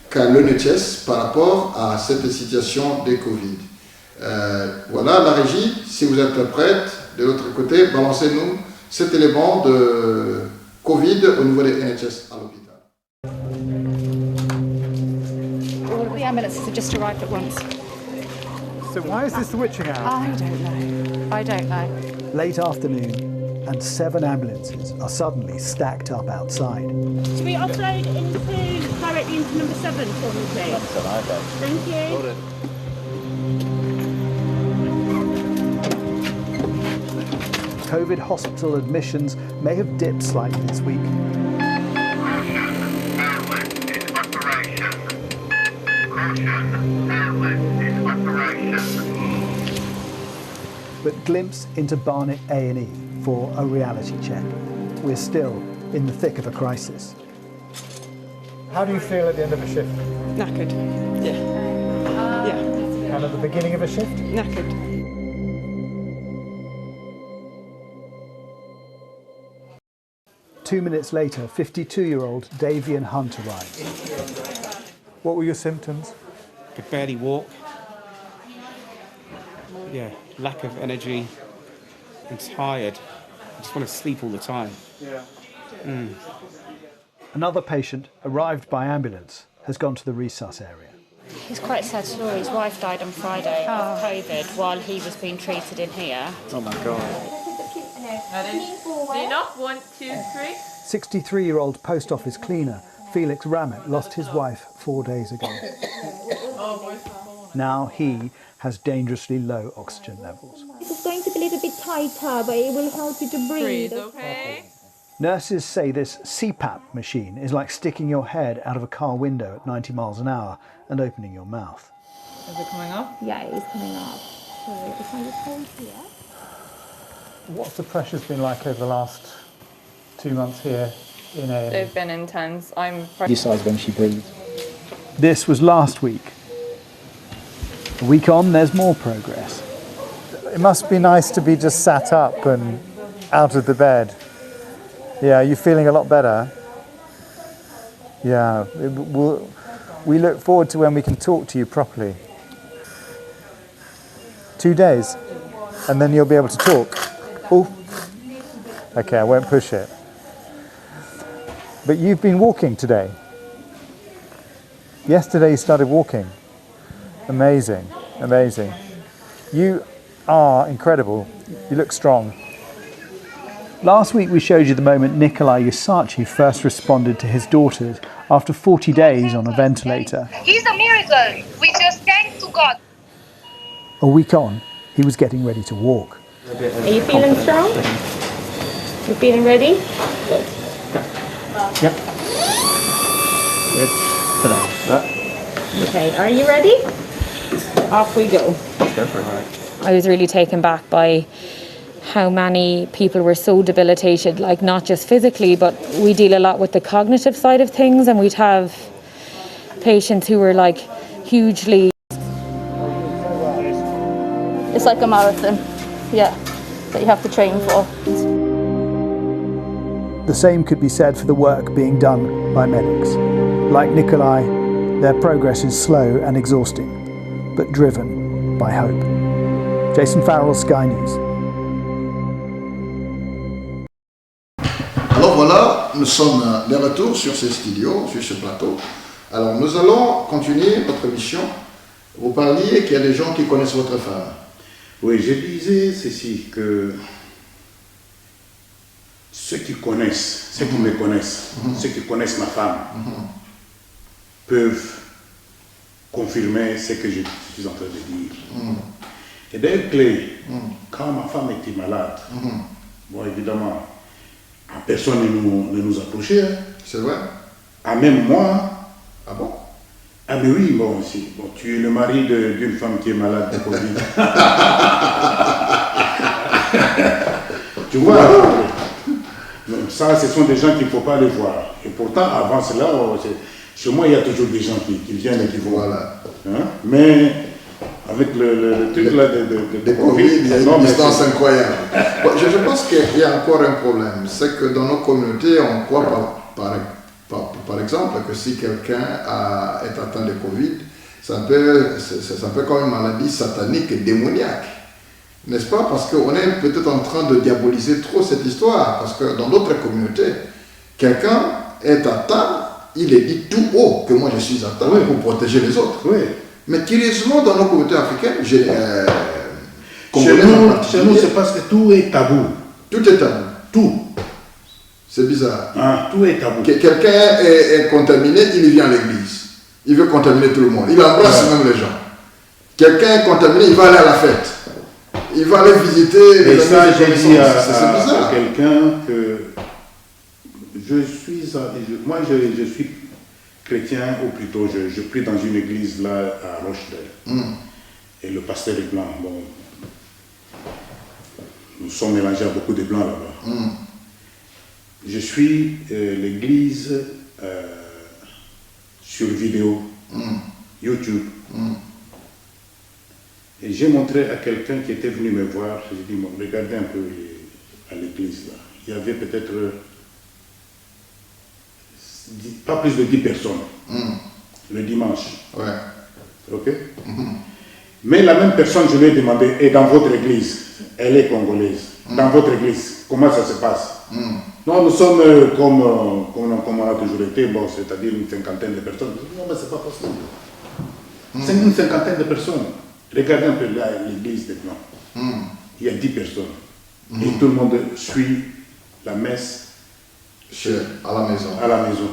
qu'a l'ONHS par rapport à cette situation de Covid. Voilà, la régie, si vous êtes prête, de l'autre côté, balancez-nous cet élément de Covid au niveau des NHS à l'hôpital. All of the ambulances have just arrived at once. So why is this the witching hour? I don't know. Late afternoon, and 7 ambulances are suddenly stacked up outside. Should we offload directly into number 7 for me, please? That's what I do. Thank you. COVID hospital admissions may have dipped slightly this week. But glimpse into Barnet A&E for a reality check. We're still in the thick of a crisis. How do you feel at the end of a shift? Knackered, yeah. And at the beginning of a shift? Knackered. Two minutes later, 52-year-old Davian Hunt arrives. What were your symptoms? Could barely walk. Yeah, lack of energy. I'm tired. I just want to sleep all the time. Another patient, arrived by ambulance, has gone to the resus area. It's quite a sad story. His wife died on Friday of COVID while he was being treated in here. Oh my God. Enough, 1, 2, 3. 63-year-old post office cleaner Felix Ramet lost his wife 4 days ago. Now he has dangerously low oxygen levels. It's going to be a little bit tighter, but it will help you to breathe. Okay. Nurses say this CPAP machine is like sticking your head out of a car window at 90 miles an hour and opening your mouth. Is it coming up? Yeah, it's coming up. So if I just hold here. What's the pressures been like over the last 2 months here in A&E? They've been intense. I'm Decides when she breathes. This was last week. A week on, there's more progress. It must be nice to be just sat up and out of the bed. Yeah, you're feeling a lot better? Yeah, we look forward to when we can talk to you properly. 2 days, and then you'll be able to talk. Oh, okay, I won't push it. But you've been walking today. Yesterday you started walking. Amazing, amazing. You are incredible. You look strong. Last week we showed you the moment Nikolai Yusachi first responded to his daughter after 40 days on a ventilator. He's a miracle. We just thank to God. A week on, he was getting ready to walk. Are you feeling strong? You feeling ready? Good. Yep. Good. Okay, are you ready? Off we go. Go for it. I was really taken back by how many people were so debilitated, like not just physically, but we deal a lot with the cognitive side of things, and we'd have patients who were like hugely... It's like a marathon, yeah, that you have to train for. The same could be said for the work being done by medics. Like Nikolai, their progress is slow and exhausting, but driven by hope. Jason Farrell, Sky News. Alors voilà, nous sommes de retour sur ce studio, sur ce plateau. Alors nous allons continuer notre émission. Vous parliez qu'il y a des gens qui connaissent votre femme. Oui, je disais ceci, que ceux qui connaissent, ceux qui me connaissent, ceux qui connaissent ma femme, peuvent confirmer ce que je suis en train de dire. Et d'un clé, quand ma femme était malade, bon évidemment, personne ne nous approchait. C'est vrai? Ah, même moi. Ah bon? Ah mais oui, bon, tu es le mari d'une femme qui est malade de Covid. Tu vois, ça, ce sont des gens qu'il ne faut pas les voir. Et pourtant, avant cela, chez moi, il y a toujours des gens qui viennent et qui vont. Voilà. Hein? Mais avec le truc là de Covid, il y a une distance incroyable. Bon, je pense qu'il y a encore un problème. C'est que dans nos communautés, on croit par exemple que si quelqu'un est atteint de Covid, c'est un peu comme une maladie satanique et démoniaque. N'est-ce pas? Parce qu'on est peut-être en train de diaboliser trop cette histoire. Parce que dans d'autres communautés, quelqu'un est atteint, il est dit tout haut que moi je suis atteint pour protéger les autres. Oui. Mais curieusement, dans nos communautés africaines, chez nous, c'est parce que tout est tabou. Tout est tabou. Tout. C'est bizarre. Ah, tout est tabou. Quelqu'un est contaminé, il vient à l'église. Il veut contaminer tout le monde. Il embrasse même les gens. Quelqu'un est contaminé, il va aller à la fête. Il va aller visiter les amis. Et ça, j'ai dit à quelqu'un que moi je suis chrétien, ou plutôt je prie dans une église là à Rochdale. Et le pasteur est blanc. Bon, nous sommes mélangés à beaucoup de blancs là-bas. Je suis l'église sur vidéo, YouTube. Et j'ai montré à quelqu'un qui était venu me voir, j'ai dit, bon, regardez un peu à l'église là. Il y avait peut-être pas plus de 10 personnes le dimanche. Ouais. Ok? Mais la même personne, je lui ai demandé, et dans votre église, elle est congolaise, dans votre église, comment ça se passe? Non, nous sommes comme on a toujours été, bon, c'est-à-dire une cinquantaine de personnes. Non, mais c'est pas possible. C'est une cinquantaine de personnes. Regardez un peu là, l'église des Blancs. Il y a 10 personnes. Et tout le monde suit la messe à la maison. À la maison.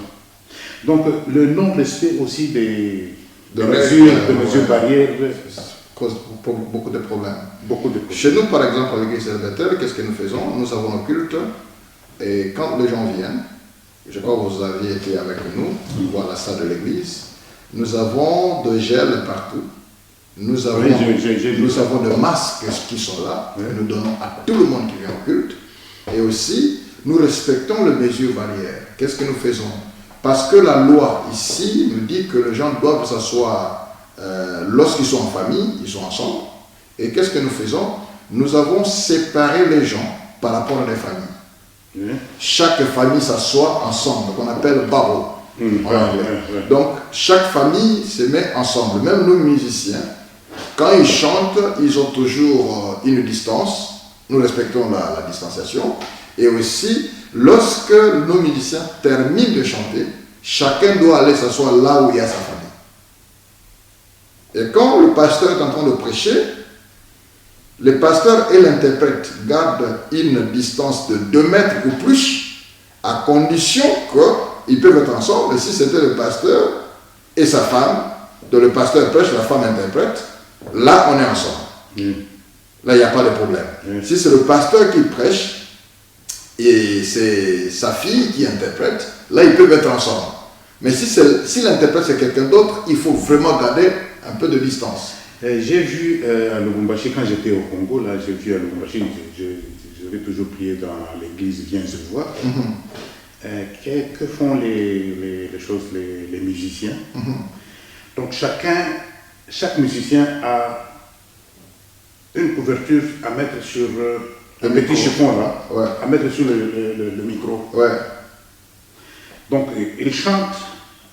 Donc, le non-respect aussi des mesures barrières cause beaucoup de problèmes. Beaucoup de problèmes. Chez nous, par exemple, avec les célibataires, qu'est-ce que nous faisons? Nous avons nos cultes, et quand les gens viennent, je crois que vous aviez été avec nous, voir la salle de l'église, nous avons de gel partout. Nous avons, nous avons des masques qui sont là, que nous donnons à tout le monde qui vient au culte. Et aussi, nous respectons les mesures barrières. Qu'est-ce que nous faisons? Parce que la loi ici nous dit que les gens doivent s'asseoir lorsqu'ils sont en famille, ils sont ensemble. Et qu'est-ce que nous faisons? Nous avons séparé les gens par rapport à des familles. Chaque famille s'assoit ensemble, qu'on appelle barreau. Donc, chaque famille se met ensemble. Même nous musiciens, quand ils chantent, ils ont toujours une distance. Nous respectons la distanciation. Et aussi, lorsque nos musiciens terminent de chanter, chacun doit aller s'asseoir là où il y a sa famille. Et quand le pasteur est en train de prêcher, le pasteur et l'interprète gardent une distance de 2 mètres ou plus, à condition que ils peuvent être ensemble, mais si c'était le pasteur et sa femme, donc le pasteur prêche, la femme interprète, là on est ensemble. Là il n'y a pas de problème. Si c'est le pasteur qui prêche et c'est sa fille qui interprète, là ils peuvent être ensemble. Mais si l'interprète c'est quelqu'un d'autre, il faut vraiment garder un peu de distance. J'ai vu à Lubumbashi, quand j'étais au Congo, là j'ai vu à Lubumbashi, je vais toujours prier dans l'église Viens se voir. Que font les musiciens? Donc chaque musicien a une couverture à mettre sur un petit chiffon là, à mettre sur le micro. Donc il chante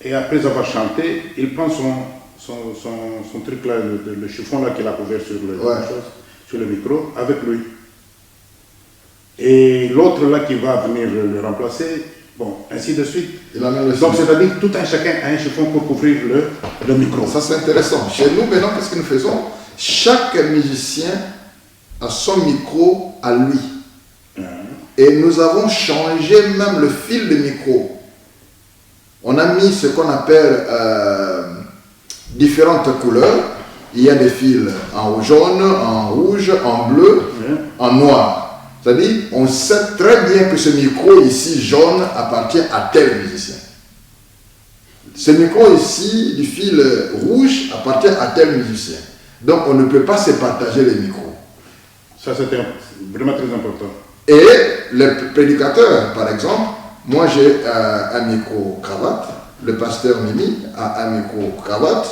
et après avoir chanté, il prend son truc là, le chiffon là qu'il a couvert sur le micro avec lui. Et l'autre là qui va venir le remplacer, bon, ainsi de suite. Donc c'est-à-dire tout un chacun a un chiffon pour couvrir le micro. Ça c'est intéressant. Chez nous maintenant, qu'est-ce que nous faisons? Chaque musicien a son micro à lui. Et nous avons changé même le fil de micro. On a mis ce qu'on appelle différentes couleurs. Il y a des fils en jaune, en rouge, en bleu, en noir. C'est-à-dire, on sait très bien que ce micro ici jaune appartient à tel musicien. Ce micro ici du fil rouge appartient à tel musicien. Donc on ne peut pas se partager les micros. Ça c'était vraiment très important. Et le prédicateur, par exemple, moi j'ai un micro cravate, le pasteur Mimi a un micro cravate,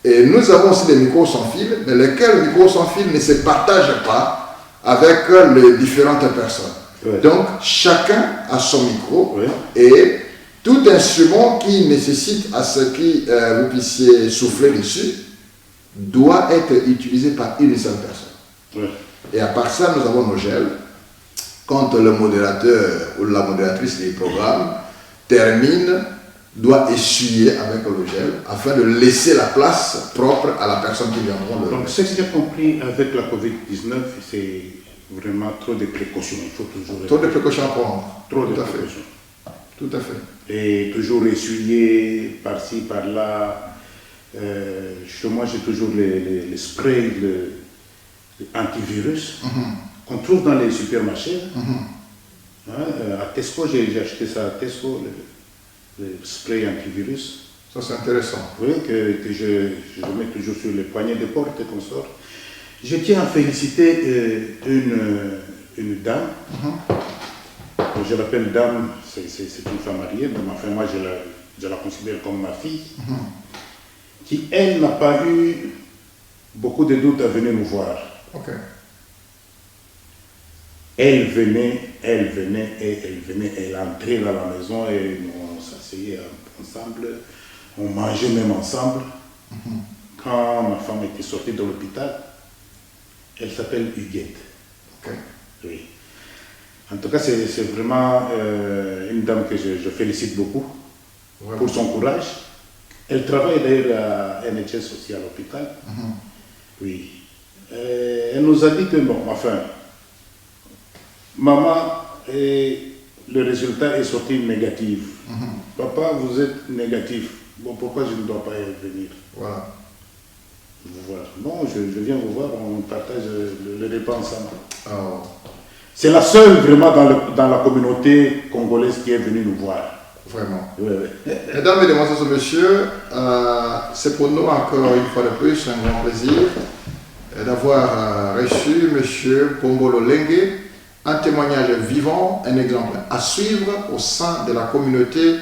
et nous avons aussi des micros sans fil, mais lesquels micros sans fil ne se partagent pas avec les différentes personnes. Donc chacun a son micro et tout instrument qui nécessite à ce que vous puissiez souffler dessus doit être utilisé par une seule personne. Et à part ça, nous avons nos gels. Quand le modérateur ou la modératrice du programme termine, doit essuyer avec le gel afin de laisser la place propre à la personne qui viendra. Donc ce que j'ai compris avec la COVID-19, c'est vraiment trop de précautions. Il faut toujours... Trop de précautions à prendre. Trop de précautions. Tout à fait. Et toujours essuyer par-ci, par-là. Chez moi, j'ai toujours les sprays antivirus qu'on trouve dans les supermarchés. À Tesco, j'ai acheté ça à Tesco, le spray antivirus. Ça, c'est intéressant. Oui, que je mets toujours sur les poignées de porte et qu'on sort. Je tiens à féliciter une dame. Je l'appelle dame, c'est une femme mariée, mais enfin, moi je la considère comme ma fille, qui, elle, n'a pas eu beaucoup de doutes à venir nous voir. Elle venait, elle entrait dans la maison et on s'asseyait ensemble, on mangeait même ensemble. Quand ma femme était sortie de l'hôpital, elle s'appelle Huguette. Oui. En tout cas, c'est vraiment une dame que je félicite beaucoup pour son courage. Elle travaille d'ailleurs à NHS aussi à l'hôpital. Oui. Elle nous a dit que, bon, enfin, maman, le résultat est sorti négatif. Papa, vous êtes négatif. Bon, pourquoi je ne dois pas y venir? Voilà. Non, je viens vous voir, on partage le repas ensemble. C'est la seule vraiment dans la communauté congolaise qui est venue nous voir. Vraiment. Mesdames, Mesdemoiselles et Messieurs, c'est pour nous encore une fois de plus un grand plaisir d'avoir reçu M. Pombolo Lengue, un témoignage vivant, un exemple à suivre au sein de la communauté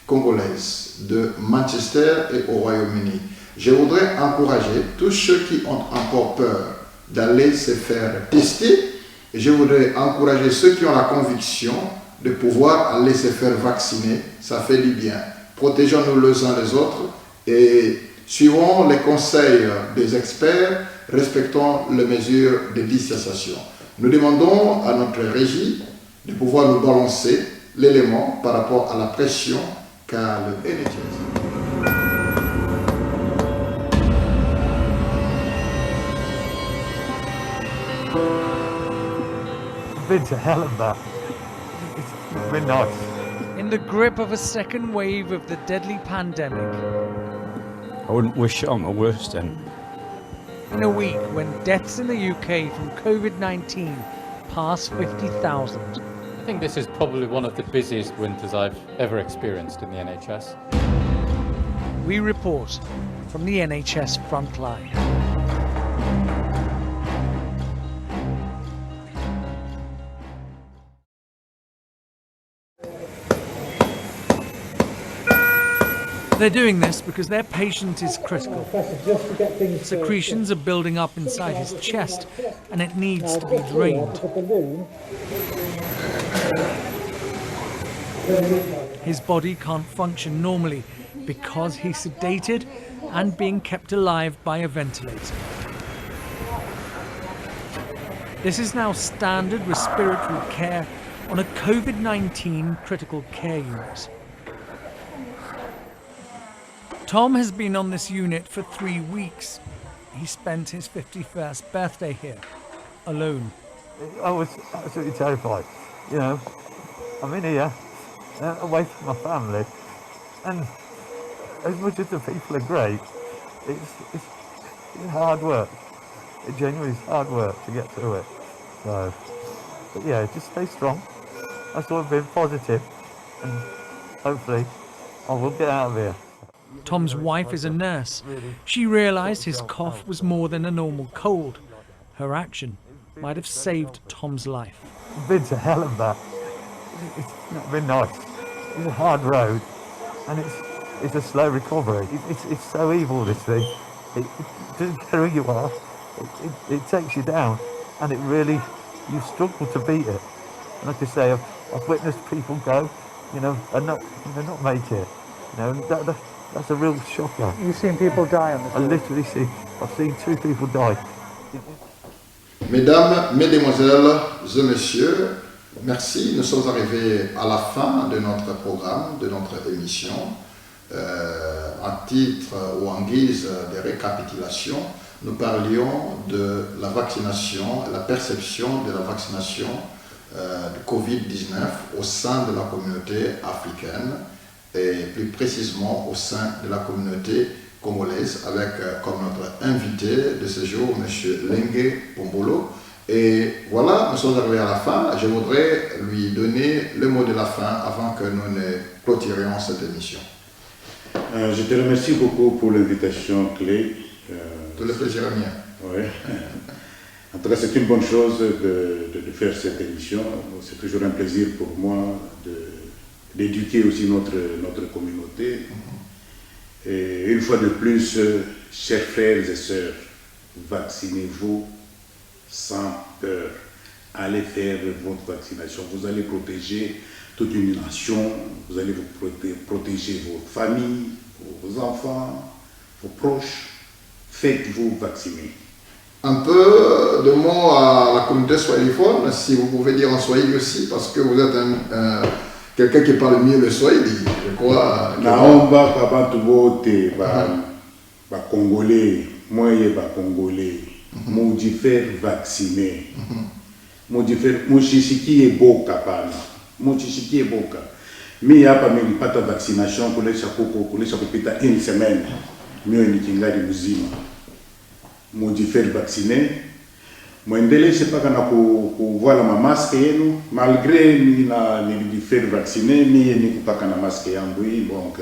congolaise de Manchester et au Royaume-Uni. Je voudrais encourager tous ceux qui ont encore peur d'aller se faire tester. Et je voudrais encourager ceux qui ont la conviction de pouvoir aller se faire vacciner. Ça fait du bien. Protégeons-nous les uns les autres et suivons les conseils des experts. Respectons les mesures de distanciation. Nous demandons à notre régie de pouvoir nous balancer l'élément par rapport à la pression qu'a le NHS. Been to hell and back. It's been nice. the grip of a second wave of the deadly pandemic. I wouldn't wish it on my worst enemy. In a week when deaths in the UK from COVID-19 pass 50,000. I think this is probably one of the busiest winters I've ever experienced in the NHS. We report from the NHS frontline. They're doing this because their patient is critical. Secretions are building up inside his chest and it needs to be drained. His body can't function normally because he's sedated and being kept alive by a ventilator. This is now standard respiratory care on a COVID-19 critical care unit. Tom has been on this unit for 3 weeks. He spent his 51st birthday here, alone. I was absolutely terrified. You know, I'm in here, away from my family, and as much as the people are great, it's hard work. It genuinely is hard work to get through it. So, but yeah, just stay strong. That's all been positive, and hopefully I will get out of here. Tom's wife is a nurse. She realised his cough was more than a normal cold. Her action might have saved Tom's life. I've been to hell and back. It's not been nice. It's a hard road, and it's a slow recovery. It's so evil, this thing. It doesn't care who you are. It takes you down, and it really, you struggle to beat it. And like I say, I've witnessed people go, you know, and not make it. You know, that's a real shocker. You've seen people die on this? I've seen 2 people die. Mesdames, Mesdemoiselles et Messieurs, merci. Nous sommes arrivés à la fin de notre programme, de notre émission. En titre ou en guise de récapitulation, nous parlions de la vaccination, la perception de la vaccination du Covid-19 au sein de la communauté africaine et plus précisément au sein de la communauté congolaise avec comme notre invité de ce jour, M. Lengue Pombolo. Et voilà, nous sommes arrivés à la fin. Je voudrais lui donner le mot de la fin avant que nous ne clôturions cette émission. Je te remercie beaucoup pour l'invitation, Clé. Tout le plaisir est mien. Oui. En tout cas, c'est une bonne chose de faire cette émission. C'est toujours un plaisir pour moi d'éduquer aussi notre communauté. Et une fois de plus, chers frères et sœurs, vaccinez-vous sans peur. Allez faire votre vaccination. Vous allez protéger toute une nation, vous allez vous protéger vos familles, vos enfants, vos proches. Faites-vous vacciner. Un peu de mots à la communauté swahiliphone, si vous pouvez dire en swahili aussi, parce que vous êtes quelqu'un qui parle mieux le swahili, je crois. Naomba kabantu bote ba congolais, moye ba congolais, mujifer vacciner. Mujifer mushishikie boka pana. Mushishikie boka. Mi hapa nilipata vaccination kulesha kupita 1 semaine. Mio nikingali mzima. Mujifer vacciner. Mwendeleshe paka na kuvala ma masque yenu malgré nilijifer vacciner ni kupaka na masque yangu hii donc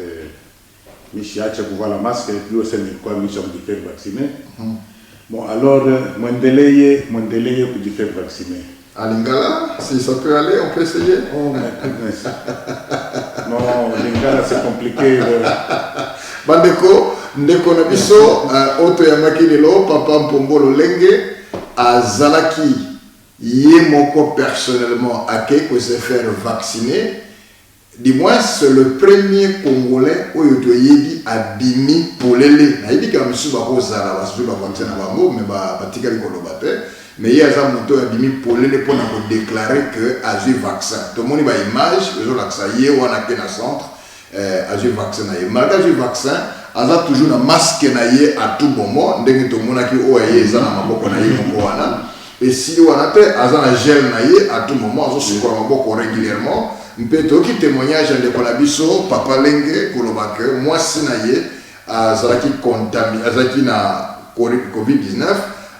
nishiacha kuvala masque plus ça nilikuwa nishajifer vacciner. Bon alors mwendelee kujifer vacciner. À Lingala, si ça peut aller, on peut essayer. Oh, non, Lingala c'est compliqué. Bandeko, ndeko na biso, auto ya makilelo, papa Mpombolo Lengue, à Zalaki, Yemoko personnellement, à qui se faire vacciner. Du moins, c'est le premier Congolais où il a bimi pour l'élé. Il dit qu'il y a un monsieur qui a vaccin à Bango, mais il y a un mais il y a un moto qui a bimi pour l'élé pour déclarer qu'il a eu vaccin. Tout le monde a une image, les gens qui ont été dans le centre, a eu vaccin. Malgré le vaccin, il y a toujours un masque à tout moment. Tout le monde a eu un et si on a un gel à tout moment, on se régulièrement. mpe toki témoignage ndeko na biso papa lenge koloba ke mwasi na ye azalaki contaminé azalaki na covid-19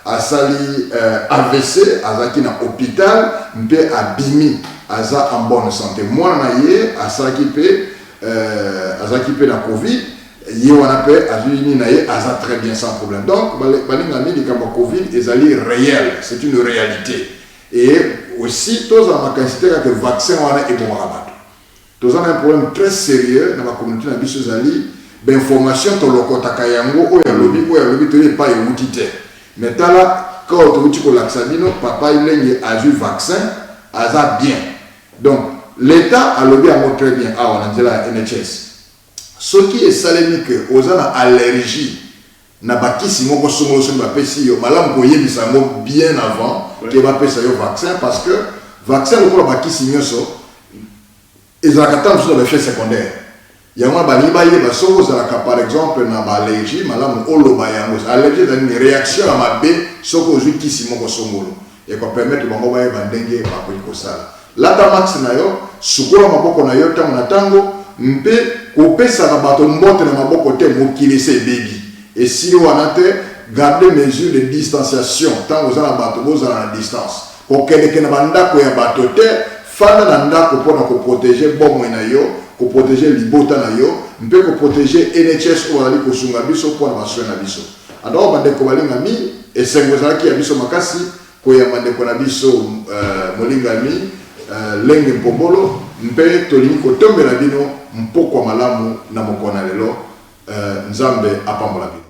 asali AVC azalaki na hôpital mpe abimi aza en bonne santé mwana na ye asalaki pe na covid ye wana pe azuni na ye aza très bien sans problème donc balingami likambo covid ezali réel c'est une réalité et aussi toza makasite que vaccin wana ebomaka bato toza un problème très sérieux dans la communauté na biso ezali information tolokotaka yango oyo alobi toye pa euti te mais tala quand touti kolakisa bino papa ilenge azwi vaccin aza bien donc l'état alobi yango très bien awa na nzela ya NHS soki esalemi ke oza na allergie na bakisi moko songolo soki bapesi yo malamu koyebisa yango bien avant ke bapesa yo vaccin parce que vaccin lokola bakisi nyonso ezalaka ta mosusu na baeffet secondaire yango balingi bayeba soki ozalaka par exemple na baallergie malamu oloba yango allergie ezali ni réaction ya mabe soki ozwi kisi moko songolo ekopermettre bango bayeba ndenge bakoki kosala lata max na yo sukola maboko na yo ntango na ntango mpe kopesaka bato mbote na maboko te mokili ese ebebi esili wana te garder mesure de distanciation ntango oza na bato bozala na distance kokendeke na bandako ya bato te fanda na ndako mpona koprotege bomoi na yo koprotege libota na yo mpe koprotege NHS oyo bazali kosunga biso mpona basoin na biso alors bandeko balingami esengo ezalaki ya biso makasi koyamba ndeko na biso molingami lenge mpombolo mpe tolingi kotombela bino mpokwa malamu na mokona lelo nzambe apambola bino